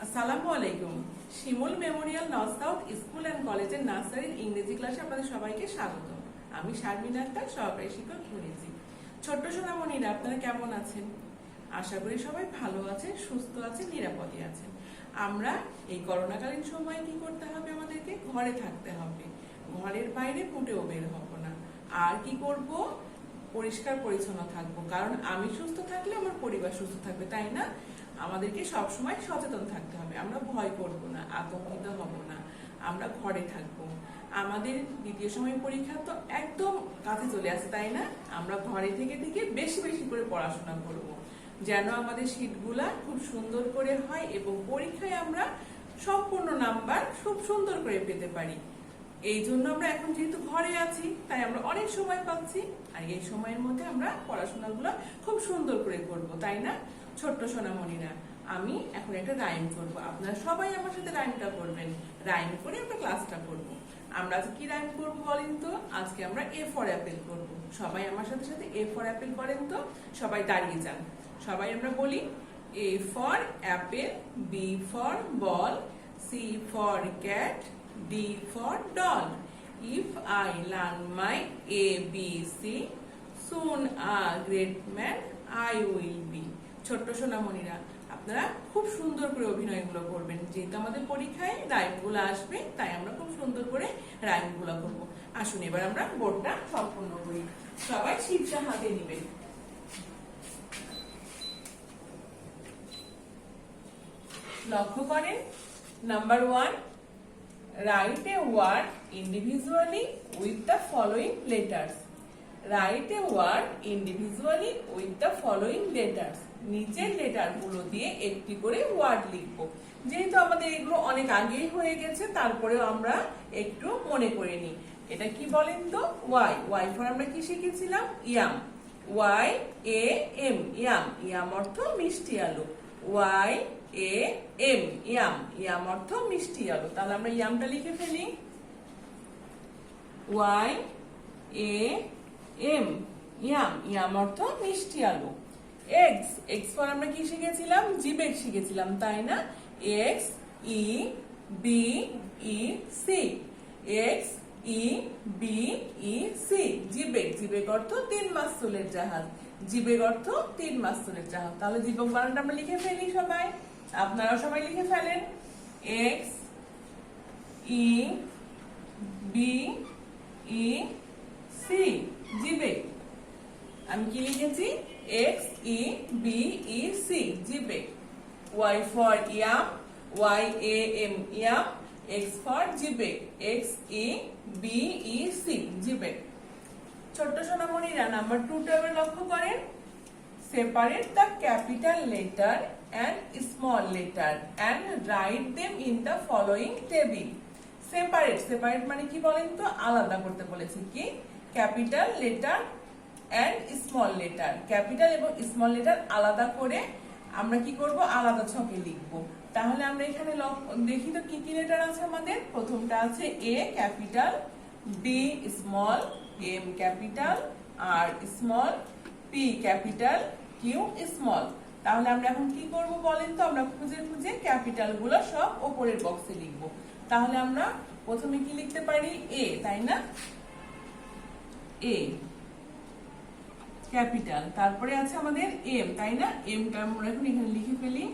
আসসালামু আলাইকুম। Shimul memorial north south school and কলেজের নার্সারির ইংরেজি ক্লাসে আপনাদের সবাইকে স্বাগত। আমি শারমিন আক্তার, সহকারী শিক্ষক ইংরেজি। ছোট্ট সোনামণিরা, আপনারা কেমন আছেন? আশা করি সবাই ভালো আছেন, সুস্থ আছেন, নিরাপদে আছেন। আমরা এই করোনাকালীন সময়ে কি করতে হবে? আমাদেরকে ঘরে থাকতে হবে, ঘরের বাইরে ফুটেও বের হব না। আর কি করব? পরিষ্কার পরিচ্ছন্ন থাকবো, কারণ আমি সুস্থ থাকলে আমার পরিবার সুস্থ থাকবে, তাই না? আমাদেরকে সবসময় সচেতন থাকতে হবে। আমরা ভয় করব না, আতঙ্কিত হব না, আমরা ঘরে থাকবো। আমাদের দ্বিতীয় সময় পরীক্ষা তো একদম কাছে চলে আসে, তাই না? আমরা ঘরে থেকে থেকে বেশি বেশি করে পড়াশোনা করব, যেন আমাদের শীটগুলা খুব সুন্দর করে হয় এবং পরীক্ষায় আমরা সম্পূর্ণ নাম্বার খুব সুন্দর করে পেতে পারি। এই জন্য আমরা এখন যেহেতু ঘরে আছি, তাই আমরা অনেক সময় পাচ্ছি, আর এই সময়ের মধ্যে আমরা পড়াশোনাগুলো খুব সুন্দর করে করব, তাই না? ছোট্ট সোনামণিরা, আমি এখন একটা রাইম করব, আপনারা সবাই আমার সাথে রাইমটা করবেন। রাইম করে আমরা ক্লাসটা করব। আমরা আজকে কি রাইম করব বলেন তো? আজকে আমরা এ ফর অ্যাপেল করব। সবাই আমার সাথে সাথে এ ফর অ্যাপেল করেন তো। সবাই দাঁড়িয়ে যান। সবাই আমরা বলি A for apple, B for ball, C for cat, D for doll. If I learn my ABC, soon a great man I will be. ছোট্ট সোনামণিরা, আপনারা খুব সুন্দর করে অভিনয়গুলো করবেন। যেহেতু আমাদের পরীক্ষায় রাইমগুলো আসবে, তাই আমরা খুব সুন্দর করে রাইমগুলো করব। আসুন এবার আমরা বোর্ডটা সম্পূর্ণ করি। সবাই শিপটা হাতে নেবেন। লক্ষ্য করেন, number 1, write a word individually with the following letters. Write a word individually with the following letters. নিচের লেটারগুলো দিয়ে একটি করে ওয়ার্ড লিখব। যেহেতু আমাদের এগুলো অনেক আগেই হয়ে গেছে, তারপরেও আমরা একটু মনে করে নিই। এটা কি বলেন তো? ওয়াই। ওয়াই ফর আমরা কি শিখেছিলাম? Yam. Y A M, yam. Yam অর্থ মিষ্টি আলু। Y A M, yam. Yam অর্থ মিষ্টি আলু। তাহলে আমরা ইয়ামটা লিখে ফেলি। Y A M, yam. Yam অর্থ মিষ্টি আলু। এগস। এগস ফর আমরা কি শিখেছিলাম? জিবেক শিখেছিলাম, তাই না? X E B E C. X E B E C, xebec. Xebec অর্থ 3 মাস্তুলের জাহাজ। জিবেক অর্থ 3 মাস্তুলের জাহাজ। তাহলে জিবেক বানানটা আমরা লিখে ফেলি সবাই। আপনারা সবাই লিখে ফেলেন। X E B E C, xebec. আমি কি লিখেছি? X E B E C, xebec. Y for yam, Y A M, yam. X for xebec, X E B E C, xebec. ছোট্ট সোনামণিরা, নাম্বার 2টা এবার লক্ষ্য করেন। Separate the capital letter and small letter and write them in the following table. Separate. Separate মানে কি বলেন তো? আলাদা করতে বলেছি। কি? Capital letter and small letter. Capital এবং স্মল লেটার আলাদা করে আমরা কি করব? আলাদা ছকে লিখব। তাহলে আমরা এখানে দেখি তো কি কি লেটার আছে আমাদের। প্রথমটা আছে A capital, D small, M capital, R small, P capital, Q small. তাহলে আমরা এখন কি করব বলেন তো? আমরা খুঁজে খুঁজে ক্যাপিটাল গুলো সব উপরের বক্সে লিখব। তাহলে আমরা প্রথমে কি লিখতে পারি? এ, তাই না? এ ক্যাপিটাল। তারপরে আছে আমাদের এম, তাই না? এমটা আমরা এখন এখানে লিখে ফেলি।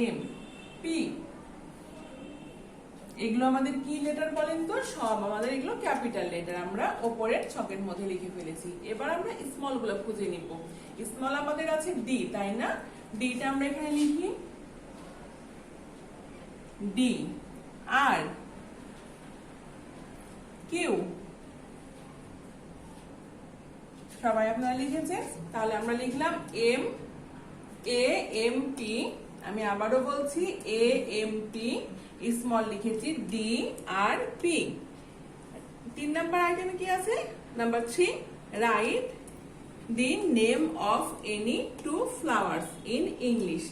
M, P. এগুলো আমাদের কি লেটার বলেন তো? সব আমাদের এগুলো ক্যাপিটাল লেটার। আমরা উপরের ছকের মধ্যে লিখে ফেলেছি। এবার আমরা স্মল গুলো খুঁজে নিব। স্মল আমাদের আছে ডি, তাই না? ডিটা আমরা এখানে লিখি। ডি। আর কিউ। সবাই আপনারা লিখেছেন। তাহলে আমরা লিখলাম এম, এ এম পি। আমি আবারও বলছি, এ এম পি। স্মল লিখেছি ডি আর পি। 3 নাম্বার আইটেমে কি আছে? Number 3, right the name of any 2 flowers in English.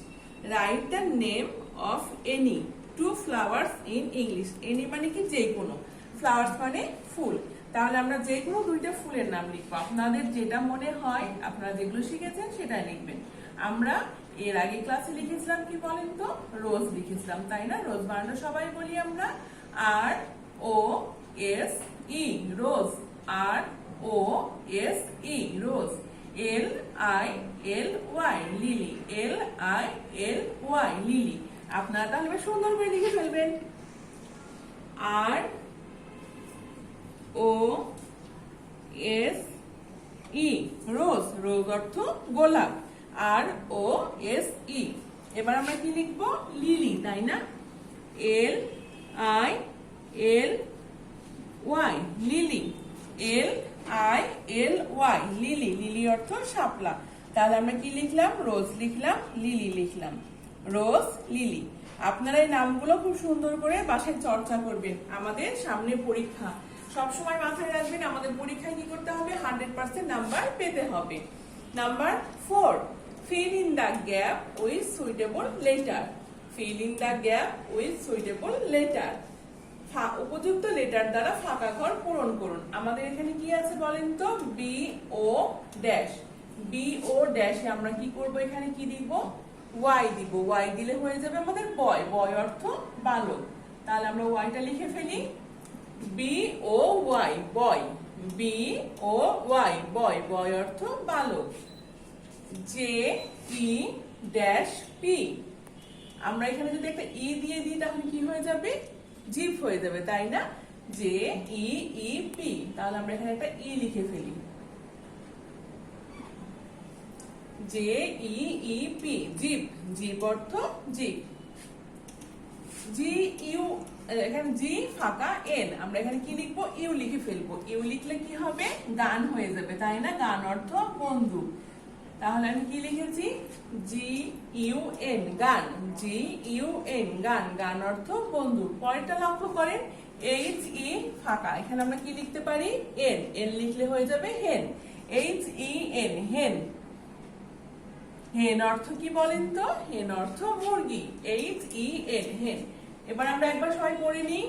Write the name of any 2 flowers in English. Any মানে কি? যে কোনো। flowers মানে ফুল। তাহলে আমরা যে কোনো 2টা ফুলের নাম লিখবো। আপনাদের যেটা মনে হয়, আপনারা যেগুলো শিখেছেন সেটাই লিখবেন। আমরা এর আগে ক্লাসে লিখেছিলাম কি বলেন তো, রোজ লিখেছিলাম, তাই না? রোজ বানানো সবাই বলি আমরা, R O S E, rose, R O S E, rose. L I L Y, lily, L I L Y, lily. আপনারা তাহলে সুন্দর করে লিখে ফেলবেন। আর ও এস ই, রোজ, রোজ অর্থ গোলাপ, আর ও এস ই। এবার আমরা কি লিখবো, লিলি, তাই না? L I L Y, lily, L I L Y, lily, lily অর্থ শাপলা। তাহলে আমরা কি লিখলাম, রোজ লিখলাম, লিলি লিখলাম, রোজ, লিলি। আপনারা এই নামগুলো খুব সুন্দর করে বাসায় চর্চা করবেন, আমাদের সামনে পরীক্ষা। সবসময় মাথায় রাখবেন, আমাদের পরীক্ষায় কি করতে হবে, 100% নাম্বার পেতে হবে। Number 4, fill in the gap with suitable letter. fill in the gap with suitable letter. উপযুক্ত লেটার দ্বারা ফাঁকা ঘর পূরণ করুন। আমাদের এখানে কি আছে বলেন তো, বি ও ড্যাশ, বি ও ড্যাশে আমরা কি করব, এখানে কি দিব, ওয়াই দিব। ওয়াই দিলে হয়ে যাবে আমাদের বয়, বয় অর্থ বালক। তাহলে আমরা ওয়াইটা লিখে ফেলি, বি ও ওয়াই, বয়, বি ও ওয়াই, বয়, বয় অর্থ বালক। জে ই ড্যাশ পি, আমরা এখানে যদি একটা ই দিয়ে দিই তাহলে কি হয়ে যাবে, জিপ হয়ে যাবে, তাই না? জে ই ই পি, তাহলে আমরা এখানে একটা ই লিখে ফেলি, J E E P, jeep, jeep অর্থ জিপ। জি ইউ, এখানে জি ফাঁকা এন, আমরা এখানে কি লিখবো, ইউ লিখে ফেলবো। ইউ লিখলে কি হবে, গান হয়ে যাবে, তাই না? গান অর্থ বন্ধু। তাহলে আমি কি লিখেছি, জি U N, gun, G U N, gun, gun অর্থ বন্ধু। পরেরটা লক্ষ্য করেন, এইচ ই ফাঁকা, এখানে আমরা কি লিখতে পারি, এন, এন লিখলে হয়ে যাবে হেন, H E N, hen. Hen অর্থ কি বলেন তো, হেন অর্থ মুরগি, এইচ ই এন, হেন। এবার আমরা একবার সবাই পড়ে নিই,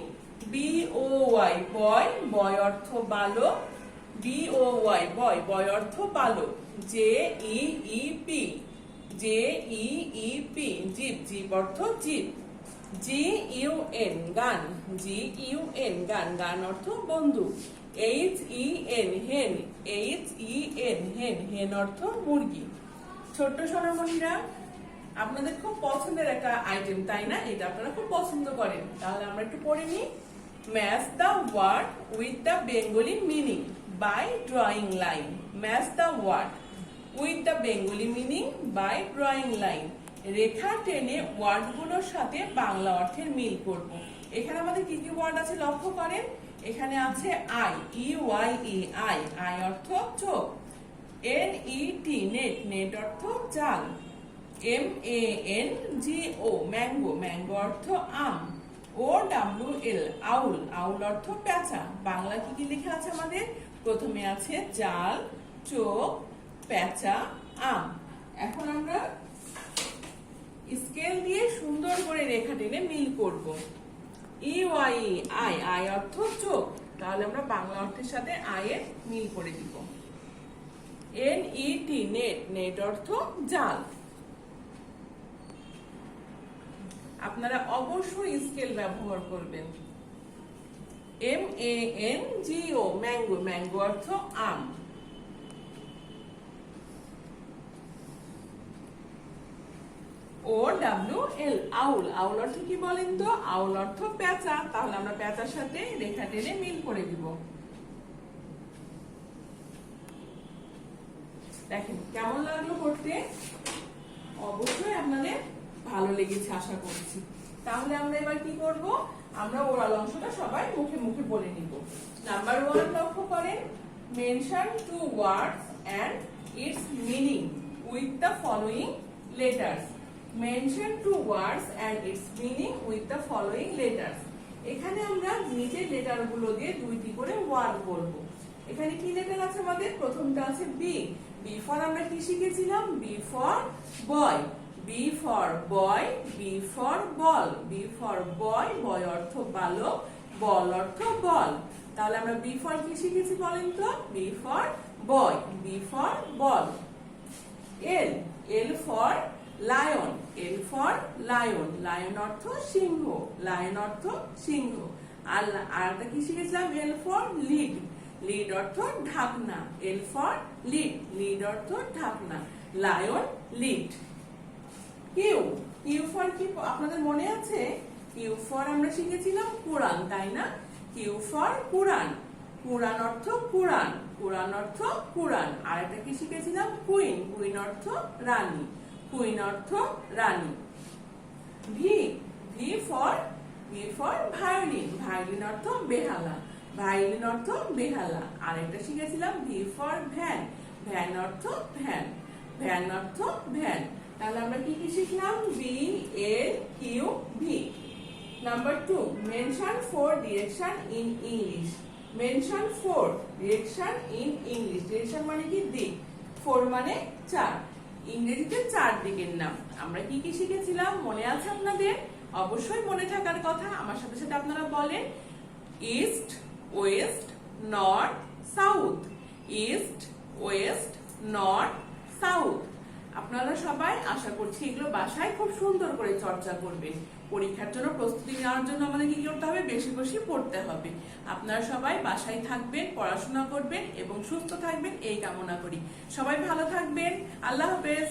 বি ও ওয়াই, বয়, বয় অর্থ বালক, বি ও ওয়াই, বয়, বয় অর্থ বালক। J E E P, J E E P, jeep, jeep অর্থ jeep. G U N, gun, G U N, gun, gun অর্থ বন্ধু। H E N, hen, H E N, hen, hen অর্থ মুরগি। ছোট্ট সোনামণিরা, আপনাদের খুব পছন্দের একটা আইটেম, তাই না? এটা আপনারা খুব পছন্দ করেন। তাহলে আমরা একটু পড়ে নিই, match the word with the Bengali meaning by drawing line. Match the word with the Bengali meaning by drawing line. রেখা টেনে ওয়ার্ডগুলোর সাথে বাংলা অর্থের মিল করব। এখানে আমাদের কি কি ওয়ার্ড আছে লক্ষ্য করেন, এখানে আছে eye, E Y E, eye, eye অর্থ চোখ। N E T, net, net অর্থ জাল। M A N G O, mango, mango অর্থ আম। ও ডাব্লিউ এল, আউল, আউল অর্থ পেঁচা। বাংলা কি কি লেখা আছে আমাদের, প্রথমে আছে জাল, চোখ, পেঁচা, আম। এখন আমরা স্কেল দিয়ে সুন্দর করে রেখা টেনে মিল করব। ই ওয়াই, আই, আই অর্থ চোখ, তাহলে আমরা বাংলা অর্থের সাথে আয়ের মিল করে দিব। N E T, net, net অর্থ জাল। আপনারা অবশ্যই স্কেল ব্যবহার করবেন। M A N G O, mango, mango অর্থ আম। ও ডাব্লিউ এল, আউল, আউল অর্থ কি বলেন তো, আউল অর্থ পেঁচা, তাহলে আমরা পেঁচার সাথে রেখা টেনে মিল করে দিব। দেখেন কেমন লাগলো করতে, অবশ্যই আপনাদের ভালো লেগেছে আশা করছি। তাহলে আমরা এবার কি করব, আমরা ওরাল অংশটা সবাই মুখে মুখে বলে নিব। নাম্বার 1 লক্ষ্য করেন, mention two words and its meaning with the following letters. Mention two words and its meaning with the following letters. এখানে আমরা নিচের লেটারগুলো দিয়ে দুইটি করে ওয়ার্ড বলব। এখানে কি লেটার আছে আমাদের, প্রথমটা আছে বি। বি ফর আমরা কি শিখেছিলাম, B for boy, B for boy, B for ball, B for boy, boy অর্থ বালক, বল অর্থ বল। তাহলে আমরা বি ফর কি শিখেছি বলেন তো, B for boy, B for ball. L, L for lion, L for lion, lion অর্থ সিংহ, লায়ন অর্থ সিংহ। আর একটা কি শিখেছিলাম, এল ফর লিড, লিড অর্থ ঢাকনা, এল ফর লিড, লিড অর্থ ঢাকনা, lion lid. Q, Q for কি আপনাদের মনে আছে? কিউ ফর আমরা শিখেছিলাম কোরআন, তাই না? কিউ ফর কোরআন, কোরআন অর্থ কোরআন, কোরআন অর্থ কোরআন। আর একটা কি শিখেছিলাম, কুইন, কুইন অর্থ রানী, কুইন অর্থ রানী। V, V for violin, violin অর্থ বেহালা, ভায়োলিন অর্থ বেহালা। আর একটা শিখেছিলাম ভি ফর ভ্যান, ভ্যান অর্থ ভ্যান, ভ্যান অর্থ ভ্যান। তাহলে আমরা কি কি শিখলাম? B L Q V. Number 2, mention 4 direction in English. Mention 4 direction in English. Direction মানে কি? দিক। 4 মানে 4, ইংরেজিতে 4 দিকের নাম। আমরা কি কি শিখেছিলাম মনে আছে আপনাদের? অবশ্যই মনে থাকার কথা, আমার সাথে সাথে আপনারা বলেন। East, West, north, south, east, West, north, south. আপনারা সবাই আশা করছি এগুলো বাসায় খুব সুন্দর করে চর্চা করবেন। পরীক্ষার জন্য প্রস্তুতি নেওয়ার জন্য আমাদের কি করতে হবে? বেশি বেশি পড়তে হবে। আপনারা সবাই বাসায় থাকবেন, পড়াশোনা করবেন এবং সুস্থ থাকবেন এই কামনা করি। সবাই ভালো থাকবেন। আল্লাহ হাফেজ।